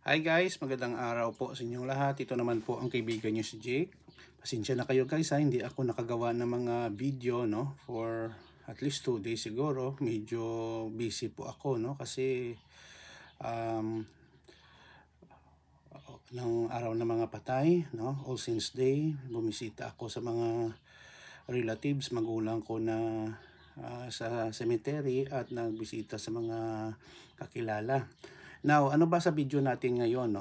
Hi guys, magandang araw po sa inyong lahat. Ito naman po ang kaibigan nyo si Jake. Pasensya na kayo guys ha, hindi ako nakagawa ng mga video for at least 2 days siguro. Medyo busy po ako kasi ng araw ng mga patay, All Saints Day, bumisita ako sa mga relatives, magulang ko na sa cemetery at nagbisita sa mga kakilala. Now, ano ba sa video natin ngayon,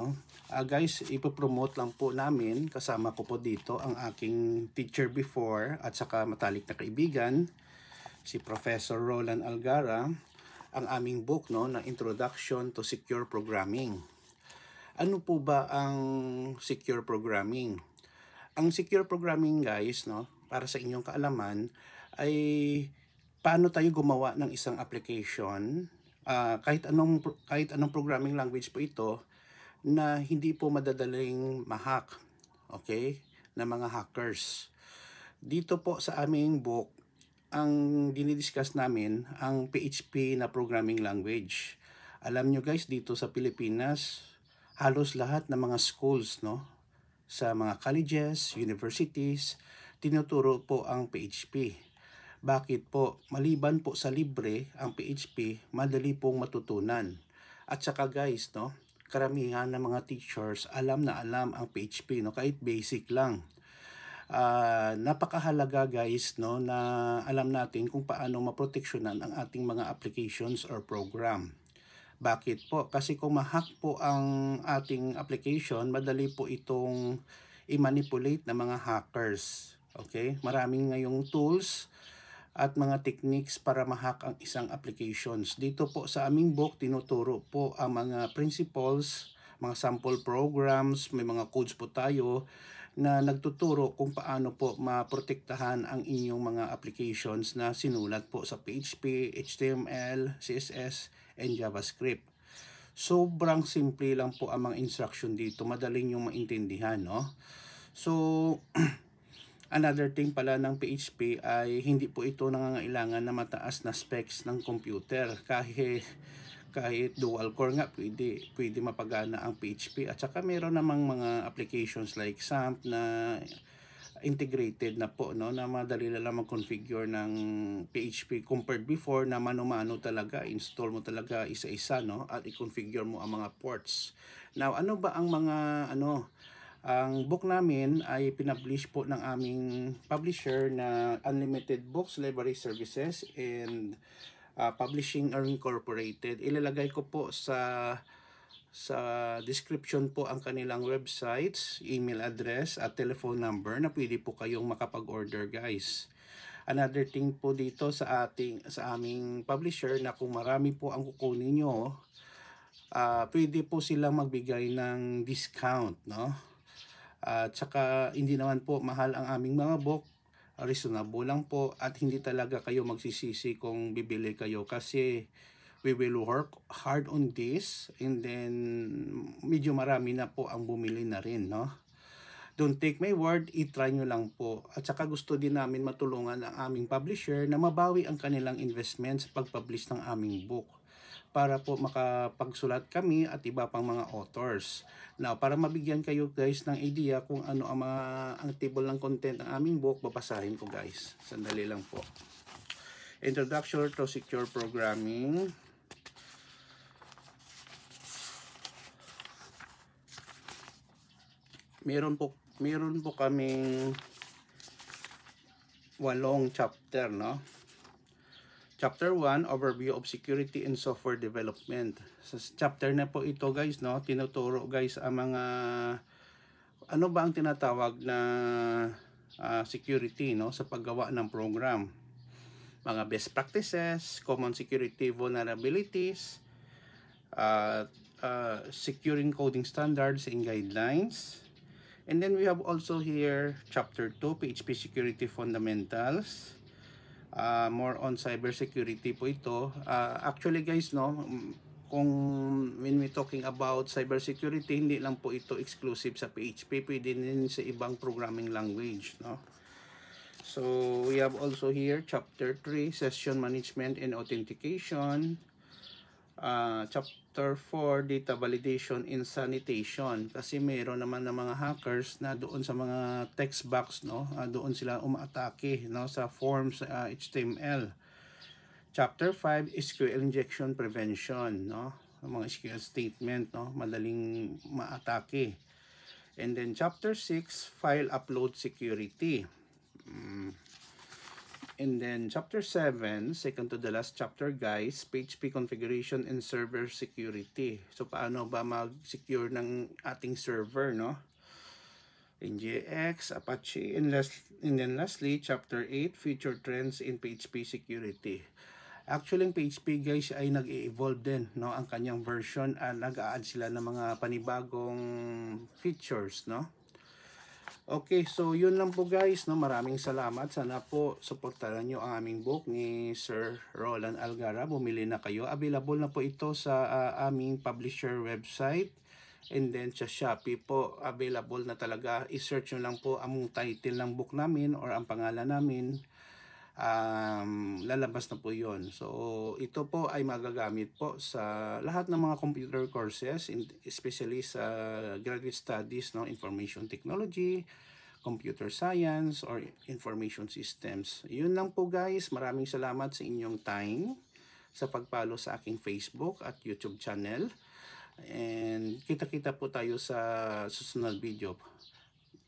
guys, ipopromote lang po namin, kasama ko po dito ang aking teacher before at saka matalik na kaibigan, si Professor Roland Algara, ang aming book na Introduction to Secure Programming. Ano po ba ang secure programming? Ang secure programming guys, para sa inyong kaalaman, ay paano tayo gumawa ng isang application, kahit anong programming language po ito, na hindi po madadaling ma-hack, okay, na mga hackers. Dito po sa aming book, ang dinidiscuss namin ang PHP na programming language. Alam nyo guys, dito sa Pilipinas, halos lahat ng mga schools, sa mga colleges, universities, tinuturo po ang PHP. Bakit po? Maliban po sa libre, ang PHP, madali pong matutunan. At saka guys, karamihan ng mga teachers, alam na alam ang PHP, kahit basic lang. Napakahalaga guys, na alam natin kung paano maproteksyonan ang ating mga applications or program. Bakit po? Kasi kung ma-hack po ang ating application, madali po itong i-manipulate ng mga hackers. Okay? Maraming ngayong tools at mga techniques para ma-hack ang isang applications. Dito po sa aming book, tinuturo po ang mga principles, mga sample programs, may mga codes po tayo na nagtuturo kung paano po maprotektahan ang inyong mga applications na sinulat po sa PHP, HTML, CSS, and JavaScript. Sobrang simple lang po ang mga instruction dito, madaling yung maintindihan, So, another thing pala ng PHP ay hindi po ito nangangailangan na mataas na specs ng computer. Kahit dual core nga, pwede mapagana ang PHP. At saka meron namang mga applications like XAMPP na integrated na po, na madali lang mag-configure ng PHP compared before na mano-mano talaga, install mo talaga isa-isa, at i-configure mo ang mga ports. Now, ano ba ang mga ang book namin ay pinablish po ng aming publisher na Unlimited Books Library Services and Publishing Incorporated. Ilalagay ko po sa description po ang kanilang websites, email address at telephone number na pwede po kayong makapag-order guys. Another thing po dito sa aming publisher na kung marami po ang kukunin nyo, pwede po silang magbigay ng discount, At saka hindi naman po mahal ang aming mga book, reasonable lang po at hindi talaga kayo magsisisi kung bibili kayo kasi we will work hard on this and then medyo marami na po ang bumili na rin, Don't take my word, i-try nyo lang po. At saka gusto din namin matulungan ang aming publisher na mabawi ang kanilang investment sa pag-publish ng aming book para po makapagsulat kami at iba pang mga authors. Now, para mabigyan kayo guys ng idea kung ano ang table ng content ng aming book, babasahin ko guys. Sandali lang po. Introduction to Secure Programming. Meron po kaming 8 chapter, Chapter 1, Overview of Security and Software Development. Sa chapter na po ito guys, tinuturo guys ang mga ano ba ang tinatawag na security sa paggawa ng program. Mga best practices, common security vulnerabilities, securing coding standards and guidelines. And then we have also here chapter 2, PHP Security Fundamentals. More on cybersecurity po ito. Actually guys, kung when we talking about cybersecurity, hindi lang po ito exclusive sa PHP, pwede din sa ibang programming language, So we have also here chapter 3, Session Management and Authentication. chapter 4, data validation in sanitation. Kasi mayroon naman ng mga hackers na doon sa mga text box, no, doon sila umaatake, no, sa forms HTML. Chapter 5, SQL injection prevention, no, mga SQL statement, no, madaling maatake. And then chapter 6, file upload security. And then chapter 7, second to the last chapter guys, PHP configuration and server security. So paano ba mag-secure ng ating server, no? NGX, Apache, and then lastly, chapter 8, future trends in PHP security. Actually, PHP guys ay nag-evolve din, no? Ang kanyang version, nag-a-add sila ng mga panibagong features, no? Okay, so yun lang po guys, no? Maraming salamat. Sana po suportahan nyo ang aming book ni Sir Roland Algara. Bumili na kayo. Available na po ito sa aming publisher website. And then sa Shopee po, available na talaga. I-search nyo lang po ang title ng book namin or ang pangalan namin. Lalabas na po yon. So ito po ay magagamit po sa lahat ng mga computer courses, especially sa graduate studies, no, information technology, computer science, or information systems. Yun lang po guys, maraming salamat sa inyong time sa pag-follow sa aking Facebook at YouTube channel, and kita-kita po tayo sa susunod video.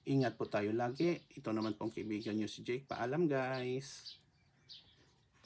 Ingat po tayo lagi. Ito naman pong kaibigan nyo si Jake. Paalam guys!